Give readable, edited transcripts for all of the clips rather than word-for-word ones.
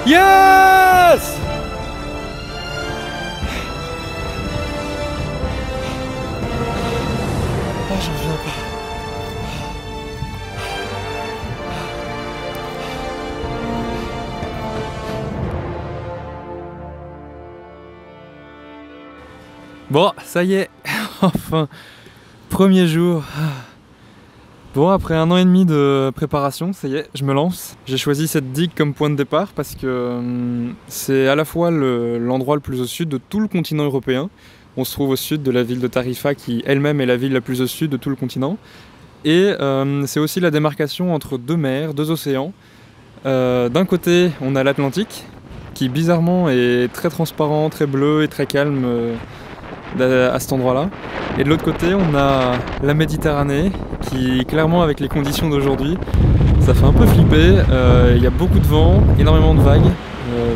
Yes! Ah, j'en reviens pas. Bon, ça y est, enfin, premier jour. Bon, après 1 an et demi de préparation, ça y est, je me lance. J'ai choisi cette digue comme point de départ parce que c'est à la fois l'endroit le plus au sud de tout le continent européen. On se trouve au sud de la ville de Tarifa qui elle-même est la ville la plus au sud de tout le continent. Et c'est aussi la démarcation entre 2 mers, 2 océans. D'un côté, on a l'Atlantique qui bizarrement est très transparent, très bleu et très calme à cet endroit-là. Et de l'autre côté, on a la Méditerranée qui, clairement, avec les conditions d'aujourd'hui, ça fait un peu flipper. Il y a beaucoup de vent, énormément de vagues,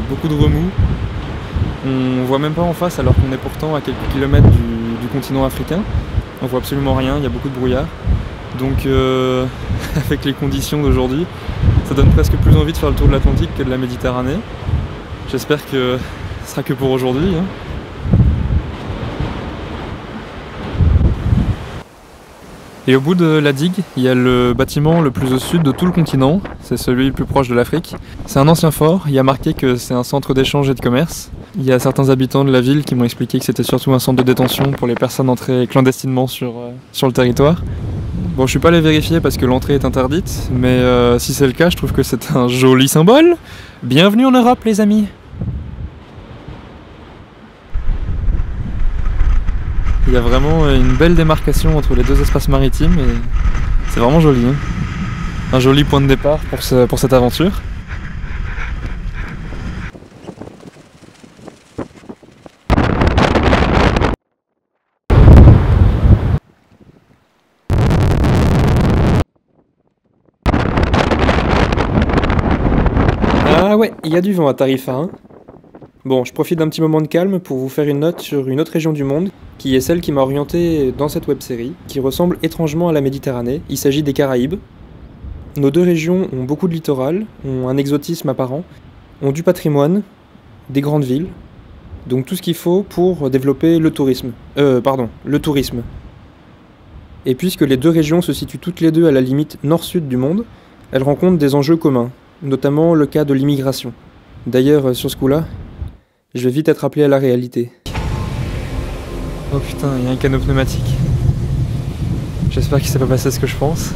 beaucoup de remous. On voit même pas en face alors qu'on est pourtant à quelques kilomètres du continent africain. On voit absolument rien, il y a beaucoup de brouillard. Donc avec les conditions d'aujourd'hui, ça donne presque plus envie de faire le tour de l'Atlantique que de la Méditerranée. J'espère que ce sera que pour aujourd'hui, hein. Et au bout de la digue, il y a le bâtiment le plus au sud de tout le continent, c'est celui le plus proche de l'Afrique. C'est un ancien fort, il y a marqué que c'est un centre d'échange et de commerce. Il y a certains habitants de la ville qui m'ont expliqué que c'était surtout un centre de détention pour les personnes entrées clandestinement sur le territoire. Bon, je suis pas allé vérifier parce que l'entrée est interdite, mais si c'est le cas, je trouve que c'est un joli symbole. Bienvenue en Europe, les amis! Il y a vraiment une belle démarcation entre les 2 espaces maritimes et c'est vraiment joli, hein. Un joli point de départ pour cette aventure. Ah ouais, il y a du vent à Tarifa, hein. Bon, je profite d'un petit moment de calme pour vous faire une note sur une autre région du monde, qui est celle qui m'a orienté dans cette web-série, qui ressemble étrangement à la Méditerranée. Il s'agit des Caraïbes. Nos 2 régions ont beaucoup de littoral, ont un exotisme apparent, ont du patrimoine, des grandes villes, donc tout ce qu'il faut pour développer le tourisme. Le tourisme. Et puisque les 2 régions se situent toutes les 2 à la limite nord-sud du monde, elles rencontrent des enjeux communs, notamment le cas de l'immigration. D'ailleurs, sur ce coup-là, je vais vite être appelé à la réalité. Oh putain, il y a un canot pneumatique. J'espère qu'il s'est pas passé ce que je pense.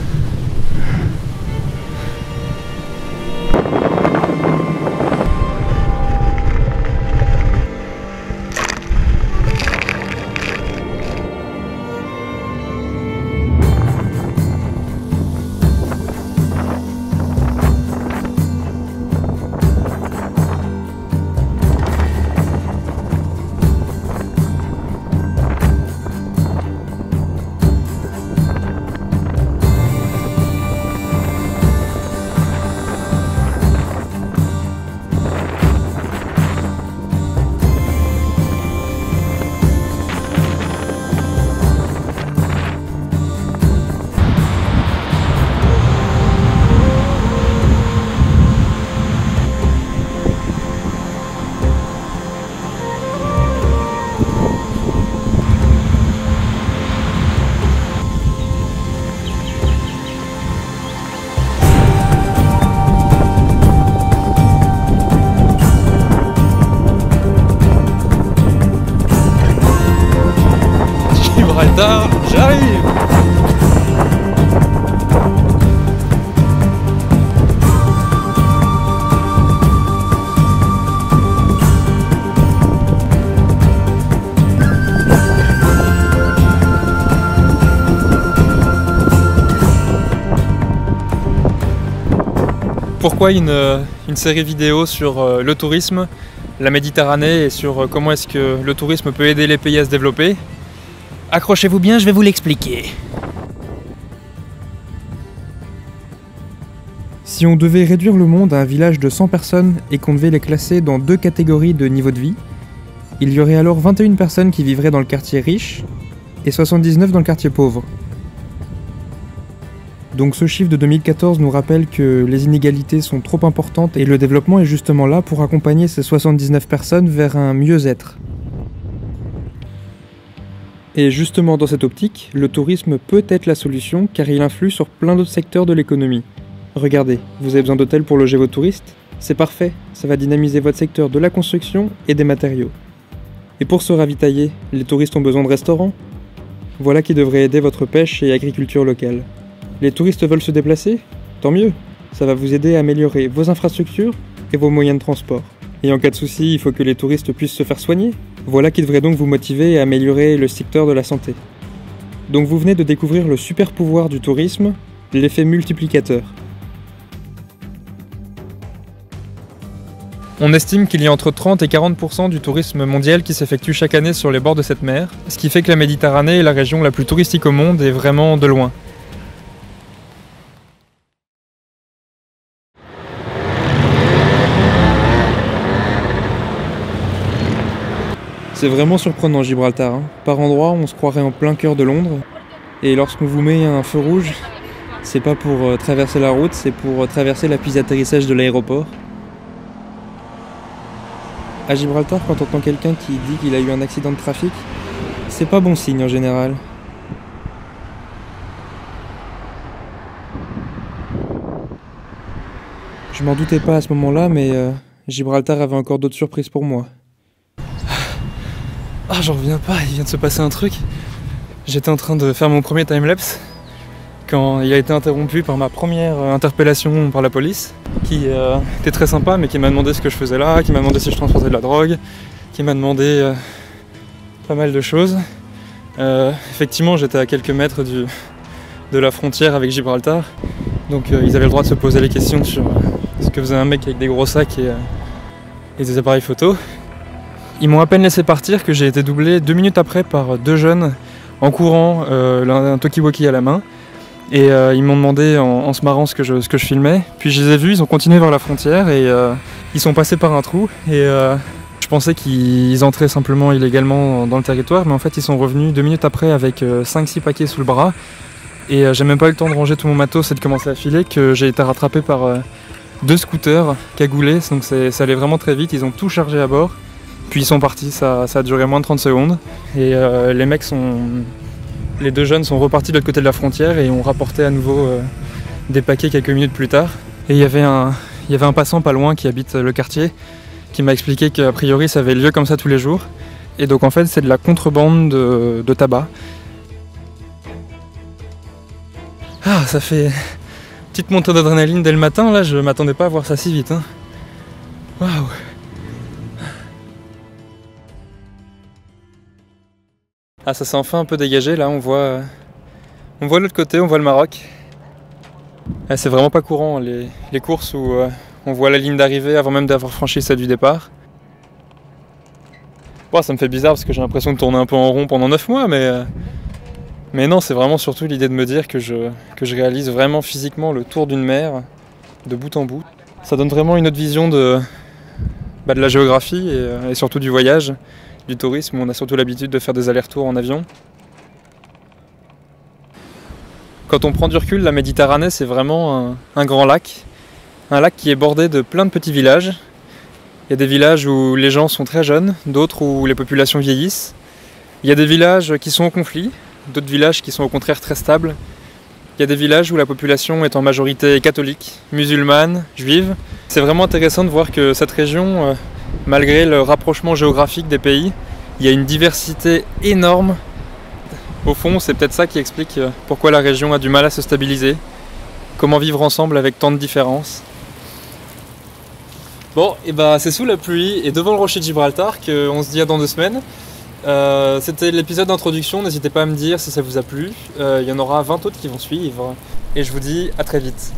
J'arrive! Pourquoi une série vidéo sur le tourisme, la Méditerranée et sur comment est-ce que le tourisme peut aider les pays à se développer? Accrochez-vous bien, je vais vous l'expliquer. Si on devait réduire le monde à un village de 100 personnes et qu'on devait les classer dans 2 catégories de niveau de vie, il y aurait alors 21 personnes qui vivraient dans le quartier riche et 79 dans le quartier pauvre. Donc ce chiffre de 2014 nous rappelle que les inégalités sont trop importantes et le développement est justement là pour accompagner ces 79 personnes vers un mieux-être. Et justement dans cette optique, le tourisme peut être la solution car il influe sur plein d'autres secteurs de l'économie. Regardez, vous avez besoin d'hôtels pour loger vos touristes? C'est parfait, ça va dynamiser votre secteur de la construction et des matériaux. Et pour se ravitailler, les touristes ont besoin de restaurants? Voilà qui devrait aider votre pêche et agriculture locale. Les touristes veulent se déplacer? Tant mieux, ça va vous aider à améliorer vos infrastructures et vos moyens de transport. Et en cas de souci, il faut que les touristes puissent se faire soigner. Voilà qui devrait donc vous motiver à améliorer le secteur de la santé. Donc vous venez de découvrir le super pouvoir du tourisme, l'effet multiplicateur. On estime qu'il y a entre 30 et 40% du tourisme mondial qui s'effectue chaque année sur les bords de cette mer, ce qui fait que la Méditerranée est la région la plus touristique au monde et vraiment de loin. C'est vraiment surprenant Gibraltar, hein. Par endroits on se croirait en plein cœur de Londres, et lorsqu'on vous met un feu rouge, c'est pas pour traverser la route, c'est pour traverser la piste d'atterrissage de l'aéroport. À Gibraltar, quand on entend quelqu'un qui dit qu'il a eu un accident de trafic, c'est pas bon signe en général. Je m'en doutais pas à ce moment-là, mais Gibraltar avait encore d'autres surprises pour moi. Ah, j'en reviens pas, il vient de se passer un truc. J'étais en train de faire mon premier timelapse quand il a été interrompu par ma première interpellation par la police, qui était très sympa, mais qui m'a demandé ce que je faisais là, qui m'a demandé si je transportais de la drogue, qui m'a demandé pas mal de choses. Effectivement, j'étais à quelques mètres de la frontière avec Gibraltar, donc ils avaient le droit de se poser les questions sur ce que faisait un mec avec des gros sacs et des appareils photo. Ils m'ont à peine laissé partir que j'ai été doublé 2 minutes après par 2 jeunes en courant, un talkie-walkie à la main. Et ils m'ont demandé en se marrant ce que je filmais. Puis je les ai vus, ils ont continué vers la frontière et ils sont passés par un trou. Et je pensais qu'ils entraient simplement illégalement dans le territoire, mais en fait ils sont revenus 2 minutes après avec 5-6 paquets sous le bras. Et j'ai même pas eu le temps de ranger tout mon matos et de commencer à filer que j'ai été rattrapé par 2 scooters cagoulés. Donc ça allait vraiment très vite, ils ont tout chargé à bord. Puis ils sont partis, ça a duré moins de 30 secondes. Et les 2 jeunes sont repartis de l'autre côté de la frontière et ont rapporté à nouveau des paquets quelques minutes plus tard. Et il y avait un passant pas loin qui habite le quartier qui m'a expliqué qu'a priori ça avait lieu comme ça tous les jours. Et donc en fait c'est de la contrebande de tabac. Ah, ça fait une petite montée d'adrénaline dès le matin, là je m'attendais pas à voir ça si vite. Hein. Waouh. Ah, ça s'est enfin un peu dégagé, là on voit l'autre côté, on voit le Maroc. Ah, c'est vraiment pas courant les courses où on voit la ligne d'arrivée avant même d'avoir franchi celle du départ. Bon, ça me fait bizarre parce que j'ai l'impression de tourner un peu en rond pendant 9 mois, mais non, c'est vraiment surtout l'idée de me dire que je réalise vraiment physiquement le tour d'une mer de bout en bout. Ça donne vraiment une autre vision de la géographie et surtout du voyage. Du tourisme, où on a surtout l'habitude de faire des allers-retours en avion. Quand on prend du recul, la Méditerranée c'est vraiment un grand lac. Un lac qui est bordé de plein de petits villages. Il y a des villages où les gens sont très jeunes, d'autres où les populations vieillissent. Il y a des villages qui sont en conflit, d'autres villages qui sont au contraire très stables. Il y a des villages où la population est en majorité catholique, musulmane, juive. C'est vraiment intéressant de voir que cette région, malgré le rapprochement géographique des pays, il y a une diversité énorme. Au fond, c'est peut-être ça qui explique pourquoi la région a du mal à se stabiliser. Comment vivre ensemble avec tant de différences. Bon, et c'est sous la pluie et devant le rocher de Gibraltar qu'on se dit à dans 2 semaines. C'était l'épisode d'introduction, n'hésitez pas à me dire si ça vous a plu. Il y en aura 20 autres qui vont suivre. Et je vous dis à très vite.